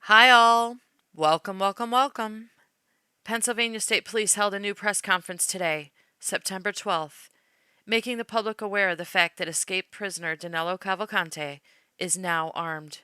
Hi, all. Welcome, welcome, welcome. Pennsylvania State Police held a new press conference today, September 12th, making the public aware of the fact that escaped prisoner DANELO CAVALCANTE is now armed.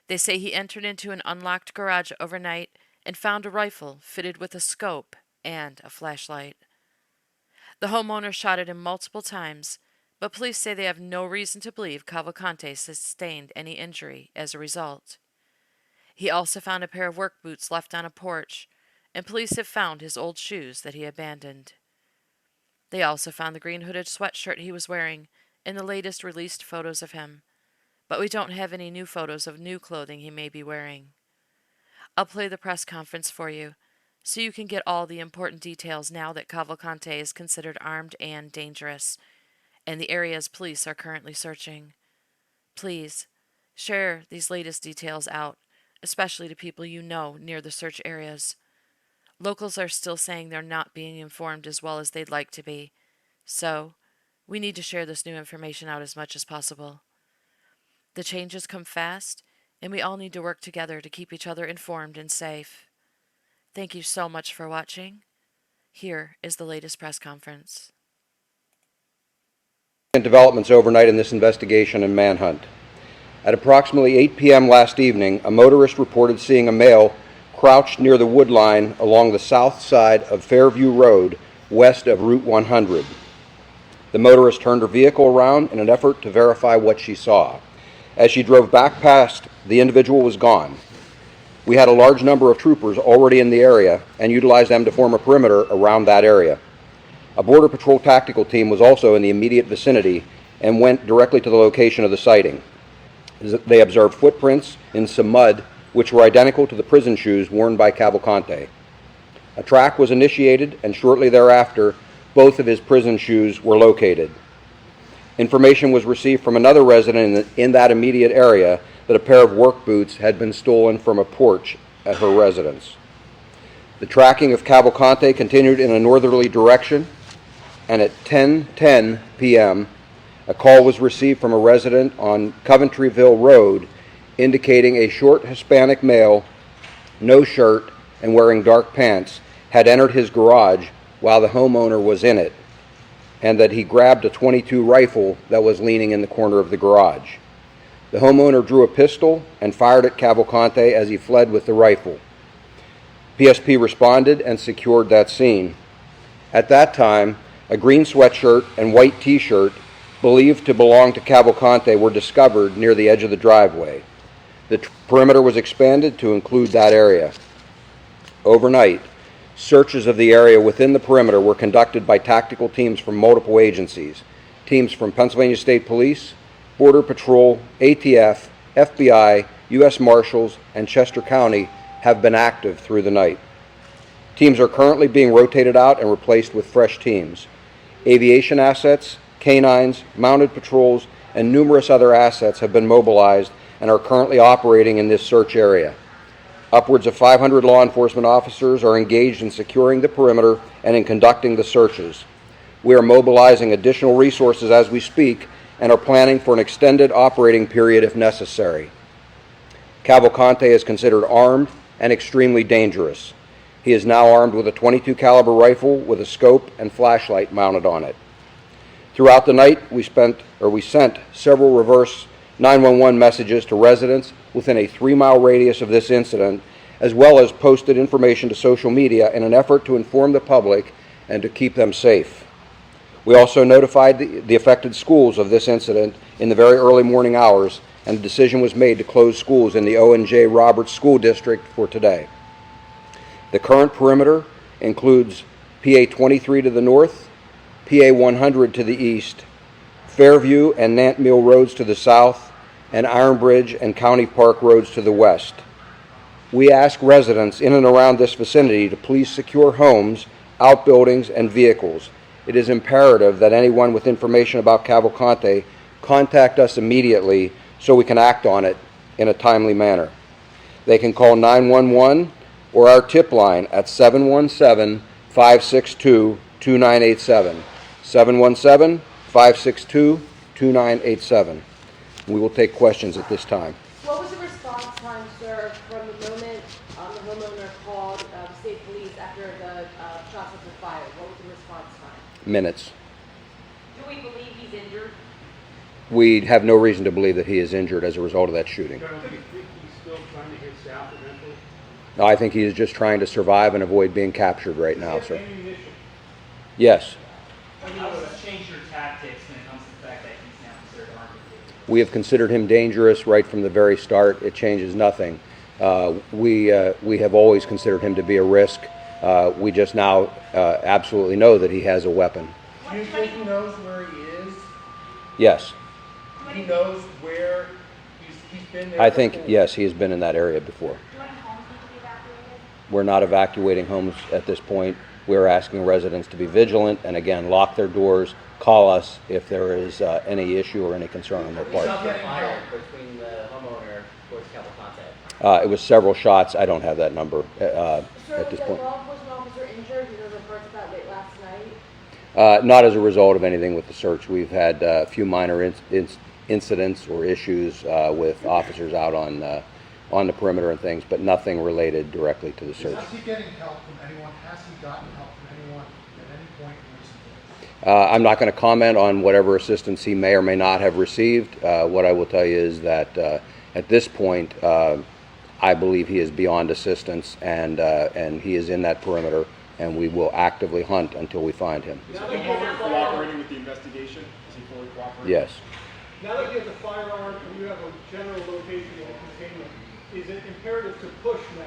They say he entered into an unlocked garage overnight and found a rifle fitted with a scope and a flashlight. The homeowner shot at him multiple times, but police say they have no reason to believe CAVALCANTE sustained any injury as a result. He also found a pair of work boots left on a porch, and police have found his old shoes that he abandoned. They also found the green hooded sweatshirt he was wearing in the latest released photos of him, but we don't have any new photos of new clothing he may be wearing. I'll play the press conference for you, so you can get all the important details now that CAVALCANTE is considered armed and dangerous, and the areas police are currently searching. Please, share these latest details out, especially to people you know near the search areas. Locals are still saying they're not being informed as well as they'd like to be, so we need to share this new information out as much as possible. The changes come fast, and we all need to work together to keep each other informed and safe. Thank you so much for watching. Here is the latest press conference. Developments overnight in this investigation and manhunt. At approximately 8 p.m. last evening, a motorist reported seeing a male crouched near the wood line along the south side of Fairview Road, west of Route 100. The motorist turned her vehicle around in an effort to verify what she saw. As she drove back past, the individual was gone. We had a large number of troopers already in the area and utilized them to form a perimeter around that area. A Border Patrol tactical team was also in the immediate vicinity and went directly to the location of the sighting. They observed footprints in some mud which were identical to the prison shoes worn by CAVALCANTE. A track was initiated, and shortly thereafter, both of his prison shoes were located. Information was received from another resident in that immediate area that a pair of work boots had been stolen from a porch at her residence. The tracking of CAVALCANTE continued in a northerly direction, and at 10:10 p.m., a call was received from a resident on Coventryville Road indicating a short Hispanic male, no shirt, and wearing dark pants, had entered his garage while the homeowner was in it, and that he grabbed a .22 rifle that was leaning in the corner of the garage. The homeowner drew a pistol and fired at CAVALCANTE as he fled with the rifle. PSP responded and secured that scene. At that time, a green sweatshirt and white t-shirt believed to belong to CAVALCANTE were discovered near the edge of the driveway. The perimeter was expanded to include that area. Overnight, searches of the area within the perimeter were conducted by tactical teams from multiple agencies. Teams from Pennsylvania State Police, Border Patrol, ATF, FBI, U.S. Marshals, and Chester County have been active through the night. Teams are currently being rotated out and replaced with fresh teams. Aviation assets, canines, mounted patrols, and numerous other assets have been mobilized and are currently operating in this search area. Upwards of 500 law enforcement officers are engaged in securing the perimeter and in conducting the searches. We are mobilizing additional resources as we speak and are planning for an extended operating period if necessary. CAVALCANTE is considered armed and extremely dangerous. He is now armed with a .22 caliber rifle with a scope and flashlight mounted on it. Throughout the night, we sent several reverse 911 messages to residents within a 3-mile radius of this incident, as well as posted information to social media in an effort to inform the public and to keep them safe. We also notified the affected schools of this incident in the very early morning hours, and a decision was made to close schools in the O&J Roberts School District for today. The current perimeter includes PA 23 to the north, PA 100 to the east, Fairview and Nant Mill roads to the south, and Iron Bridge and County Park roads to the west. We ask residents in and around this vicinity to please secure homes, outbuildings, and vehicles. It is imperative that anyone with information about CAVALCANTE contact us immediately so we can act on it in a timely manner. They can call 911 or our tip line at 717-562-2987. 717-562-2987. We will take questions at this time. What was the response time time served from the moment the homeowner called state police after the shots were fired? What was the response time? Minutes. Do we believe he's injured? We have no reason to believe that he is injured as a result of that shooting. You don't think he's still trying to hit south eventually? No, I think he is just trying to survive and avoid being captured right now, sir. Ammunition. Yes. How does this change your tactics when it comes to the fact that he's now considered armed? We have considered him dangerous right from the very start. It changes nothing. We have always considered him to be a risk. We just now absolutely know that he has a weapon. Do you think he knows where he is? Yes. He knows where he's been there? I think, before? yes, he has been in that area before. Do any homes need to be evacuated? We're not evacuating homes at this point. We're asking residents to be vigilant and, again, lock their doors, call us if there is any issue or any concern on their part. Shots were fired between the homeowner towards Cavalcante. It was several shots. I don't have that number Sir, at this was point. a law enforcement officer injured? You know, reports about late last night. Not as a result of anything with the search. We've had a few minor incidents or issues with officers out on the perimeter and things, but nothing related directly to the search. Is he getting help from anyone? Has he gotten help from anyone at any point in recent days? I'm not going to comment on whatever assistance he may or may not have received. What I will tell you is that at this point, I believe he is beyond assistance, and he is in that perimeter, and we will actively hunt until we find him. Is the homeowner cooperating with the investigation? Is he fully cooperating? Yes. Now that you have the firearm and you have a general location of containment, is it imperative to push now,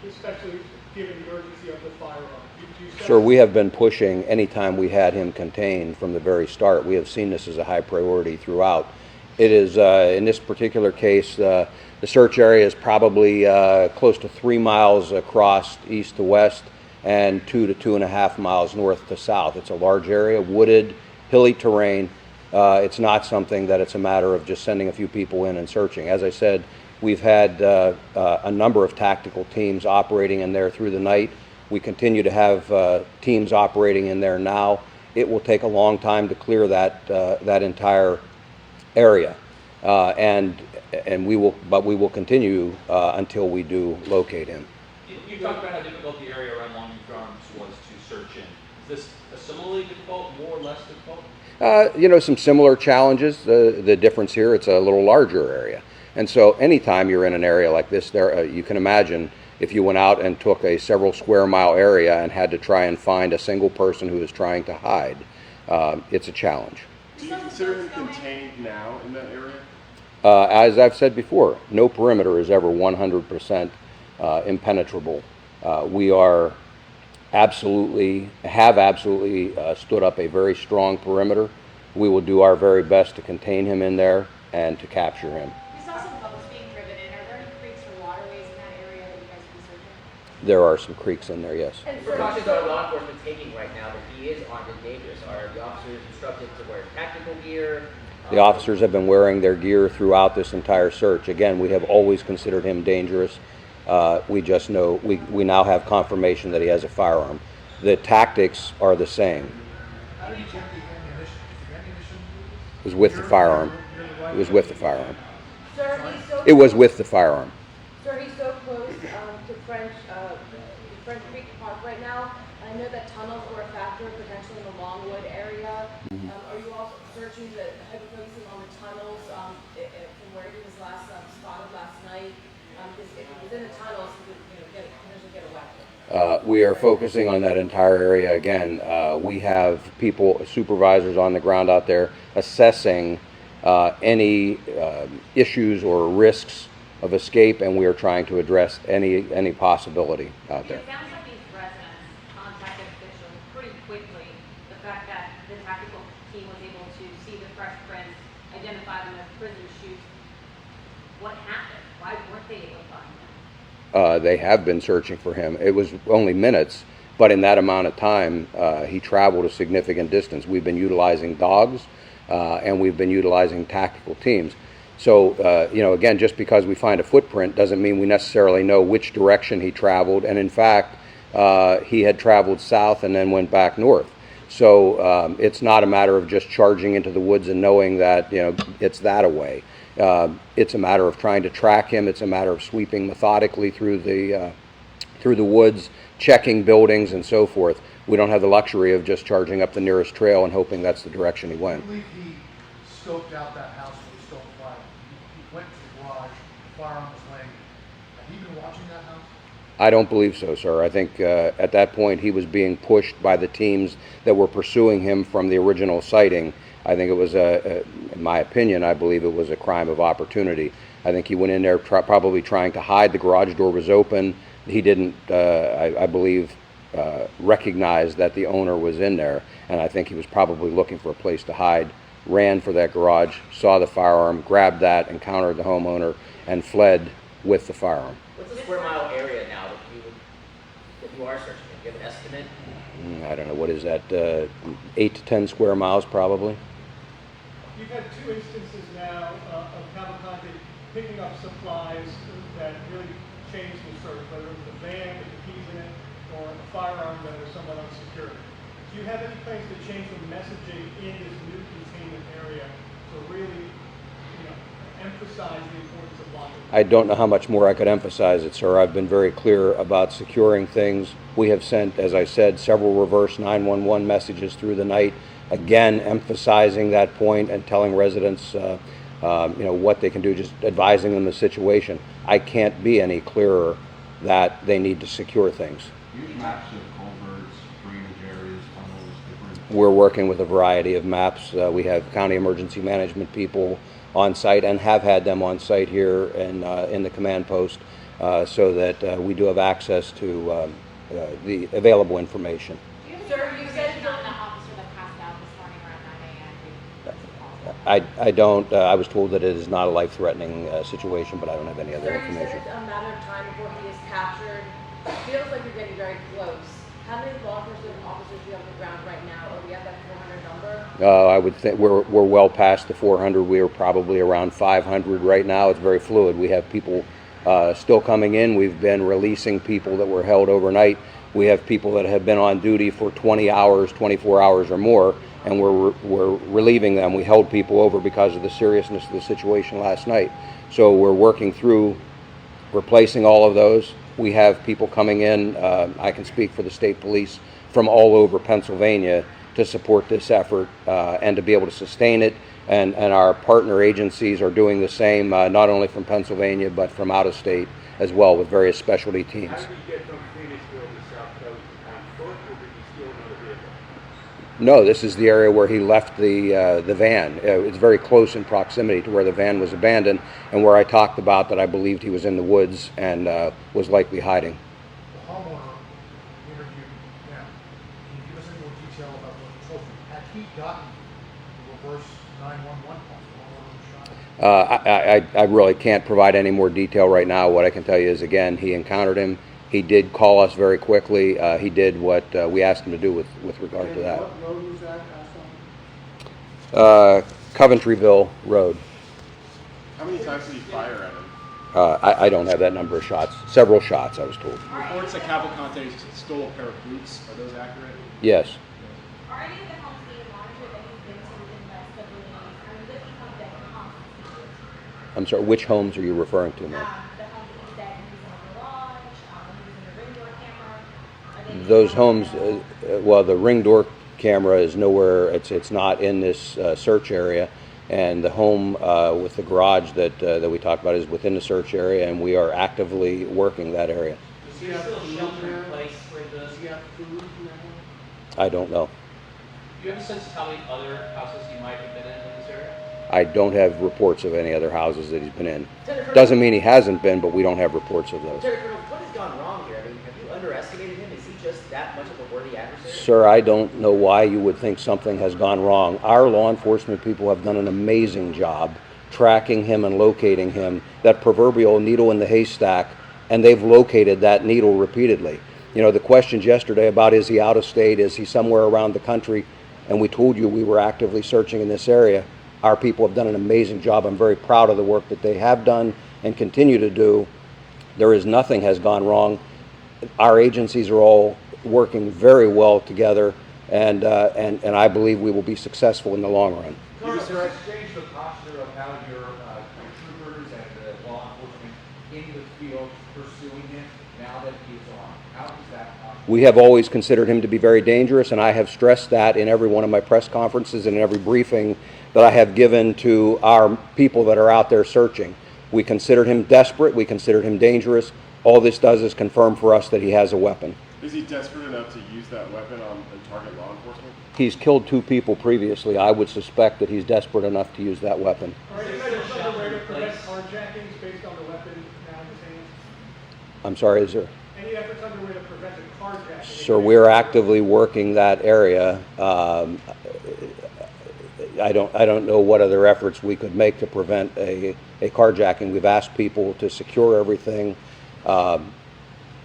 especially given the urgency of the firearm? Sir, we have been pushing anytime we had him contained from the very start. We have seen this as a high priority throughout. It is, in this particular case, the search area is probably close to 3 miles across east to west and 2 to 2.5 miles north to south. It's a large area, wooded, hilly terrain. It's not something that it's a matter of just sending a few people in and searching. As I said, we've had a number of tactical teams operating in there through the night. We continue to have teams operating in there now. It will take a long time to clear that entire area, and we will continue until we do locate him. You talked about how difficult the area around Longview Farms was to search in. Is this similarly difficult, more or less difficult? Some similar challenges. The difference here, it's a little larger area. And so anytime you're in an area like this, you can imagine if you went out and took a several square mile area and had to try and find a single person who is trying to hide, it's a challenge. Do you consider him contained now in that area? As I've said before, no perimeter is ever 100% impenetrable. We have absolutely stood up a very strong perimeter. We will do our very best to contain him in there and to capture him. We saw some boats being driven in. Are there any creeks or waterways in that area that you guys can search? There are some creeks in there, yes. What precautions are law enforcement taking right now that he is armed and dangerous? Are the officers instructed to wear tactical gear? The officers have been wearing their gear throughout this entire search. Again, we have always considered him dangerous. We just know, we now have confirmation that he has a firearm. The tactics are the same. How did you get the ammunition? Is the ammunition? It was with the firearm. It was with the firearm. Sir, he's so It was with the firearm. Sir, he's so close to French Creek Park right now. I know that tunnels were a factor potentially in the Longwood area. Are you also searching focusing on the tunnels from where he was last spotted last night? Because if he was in the tunnels, he could potentially get a weapon. We are focusing on that entire area again. We have people, supervisors on the ground out there assessing any issues or risks of escape, and we are trying to address any possibility out there. It sounds like these residents contacted officials pretty quickly. The fact that the tactical team was able to see the fresh prints, identify them as prison shoots. What happened? Why weren't they able to find them? They have been searching for him. It was only minutes, but in that amount of time, he traveled a significant distance. We've been utilizing dogs, and we've been utilizing tactical teams. So, again, just because we find a footprint doesn't mean we necessarily know which direction he traveled. And in fact, he had traveled south and then went back north. So it's not a matter of just charging into the woods and knowing that, it's that away. It's a matter of trying to track him. It's a matter of sweeping methodically through the woods, checking buildings and so forth. We don't have the luxury of just charging up the nearest trail and hoping that's the direction he I went. believe he scoped out that house when he stole the fire. He went to the garage, the firearm was laying. Have you been watching that house? I don't believe so, sir. I think at that point he was being pushed by the teams that were pursuing him from the original sighting. I think it was, in my opinion, I believe it was a crime of opportunity. I think he went in there probably trying to hide. The garage door was open. He didn't, I believe, recognize that the owner was in there, and I think he was probably looking for a place to hide, ran for that garage, saw the firearm, grabbed that, encountered the homeowner, and fled with the firearm. What's the square mile area now that you are searching? Do you have an estimate? I don't know, what is that, 8 to 10 square miles probably? You've had two instances now of Cavalcante picking up supplies that really changed the search, whether it was a van with the keys in it or a firearm that was somewhat unsecured. Do you have any plans to change the messaging in this new containment area to really, emphasize the importance of locking? I don't know how much more I could emphasize it, sir. I've been very clear about securing things. We have sent, as I said, several reverse 911 messages through the night, again emphasizing that point and telling residents what they can do, just advising them the situation. I can't be any clearer that they need to secure things. Use maps of culverts, drainage areas, tunnels, different... We're working with a variety of maps. We have county emergency management people on site and have had them on site here in the command post so that we do have access to the available information. Sir, you said Not the officer that passed out this morning around 9 a.m. I don't, I was told that it is not a life-threatening situation, but I don't have any other Sir, you information. said it's a matter of time before he is captured. It feels like you're getting very close. How many law enforcement officers do you have on the ground right now? Are we at that 400 number? I would think we're well past the 400. We are probably around 500 right now. It's very fluid. We have people still coming in. We've been releasing people that were held overnight. We have people that have been on duty for 20 hours, 24 hours or more, and we're relieving them. We held people over because of the seriousness of the situation last night. So we're working through replacing all of those. We have people coming in, I can speak for the state police, from all over Pennsylvania to support this effort and to be able to sustain it. And our partner agencies are doing the same, not only from Pennsylvania, but from out of state as well, with various specialty teams. How do you get from Phoenixville to South Coast on foot, or did you steal another vehicle? No, this is the area where he left the van. It's very close in proximity to where the van was abandoned and where I talked about that I believed he was in the woods and was likely hiding. The homeowner interviewed him. Can you give us any more detail about what he told you? Had he gotten the reverse 911 call, the homeowner was shot? I really can't provide any more detail right now. What I can tell you is, again, he encountered him. He did call us very quickly. He did what we asked him to do with regard to that. What road was that passed on? Coventryville Road. How many times did he fire at him? I don't have that number of shots. Several shots, I was told. Reports that Cavalcante stole a pair of boots. Are those accurate? Yes. Are any of the homes being monitored that he's been to within the last couple of days? Are you looking at the homes? I'm sorry, which homes are you referring to, ma'am? The homes that he's at, he's in the garage, he's in the ring door camera. Are they Those homes, well, the ring door camera is nowhere, it's not in this search area. And the home with the garage that we talked about is within the search area, and we are actively working that area. Is there still shelter in place for the... Does he have food now? I don't know. Do you have a sense of how many other houses he might have been in this area? I don't have reports of any other houses that he's been in. Doesn't mean he hasn't been, but we don't have reports of those. Terry, what has gone wrong here? I mean, have you underestimated him? Is he just that much of a worthy adversary? Sir, I don't know why you would think something has gone wrong. Our law enforcement people have done an amazing job tracking him and locating him, that proverbial needle in the haystack, and they've located that needle repeatedly. You know, the questions yesterday about is he out of state, is he somewhere around the country, and we told you we were actively searching in this area. Our people have done an amazing job. I'm very proud of the work that they have done and continue to do. There is nothing has gone wrong. Our agencies are all working very well together, and I believe we will be successful in the long run. Carl, has changed the posture of how you're in the field pursuing him now that he is armed? How is that possible? We have always considered him to be very dangerous, and I have stressed that in every one of my press conferences and in every briefing that I have given to our people that are out there searching. We considered him desperate. We considered him dangerous. All this does is confirm for us that he has a weapon. Is he desperate enough to use that weapon on and target law enforcement? He's killed 2 people previously. I would suspect that he's desperate enough to use that weapon. Are you guys underway to prevent carjackings based on the weapon now in his hands? I'm sorry, is there? Any efforts underway to prevent a carjacking? Sir, we're actively working that area. I don't know what other efforts we could make to prevent a carjacking. We've asked people to secure everything.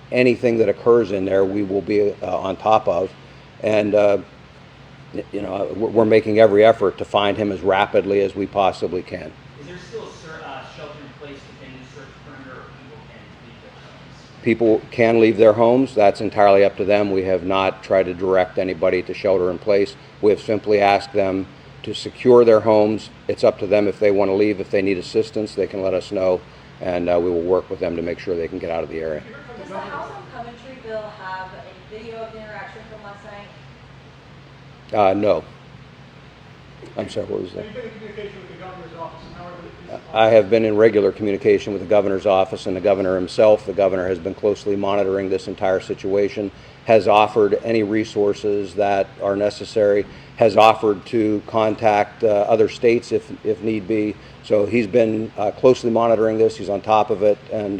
Anything that occurs in there, we will be on top of, and you know, we're making every effort to find him as rapidly as we possibly can. Is there still shelter in place within the search perimeter, or People people can leave their homes? can leave their homes. That's entirely up to them. We have not tried to direct anybody to shelter in place. We have simply asked them to secure their homes. It's up to them if they want to leave. If they need assistance, they can let us know, and we will work with them to make sure they can get out of the area. Does the house on Coventry Bill have a video of the interaction from last night? No. I'm sorry, what was that? Have you been in communication with the governor's office, and how are I have been in regular communication with the governor's office and the governor himself. The governor has been closely monitoring this entire situation, has offered any resources that are necessary, has offered to contact other states if need be. So he's been closely monitoring this. He's on top of it, and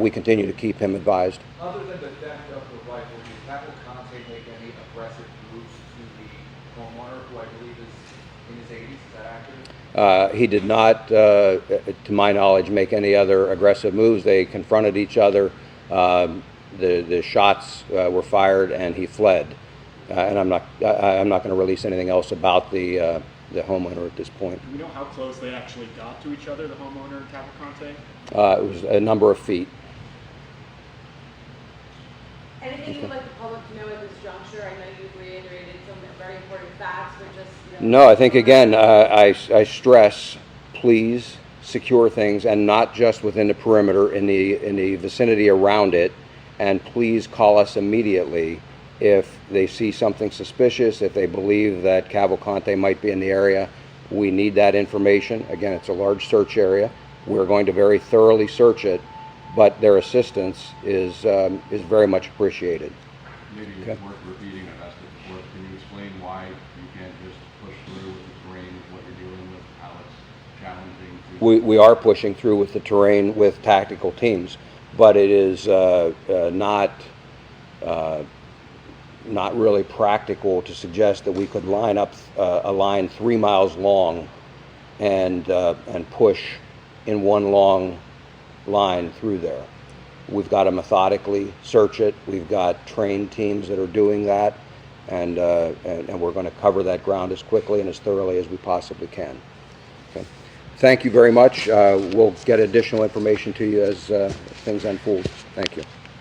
we continue to keep him advised. Other than the theft of the rifle, did Cavalcante make any aggressive moves to the homeowner, who I believe is in his 80s? Is that accurate? He did not, to my knowledge, make any other aggressive moves. They confronted each other. The shots were fired, and he fled. And I'm not going to release anything else about the homeowner at this point. Do we know how close they actually got to each other, the homeowner and Cavalcante? It was a number of feet. Anything you would like the public to know at this juncture? I know you've reiterated some very important facts, but just, you know. No, I think, again, I stress, please secure things, and not just within the perimeter, in the vicinity around it, and please call us immediately if they see something suspicious, if they believe that Cavalcante might be in the area. We need that information. Again, it's a large search area. We're going to very thoroughly search it, but their assistance is very much appreciated. Maybe it's worth repeating, I've asked it before. Can you explain why you can't just push through with the terrain, with what you're dealing with, how it's challenging? We are pushing through with the terrain with tactical teams, but it is not really practical to suggest that we could line up a line 3 miles long and push in one long line through there. We've got to methodically search it. We've got trained teams that are doing that, and we're going to cover that ground as quickly and as thoroughly as we possibly can. Okay. Thank you very much. We'll get additional information to you as things unfold. Thank you.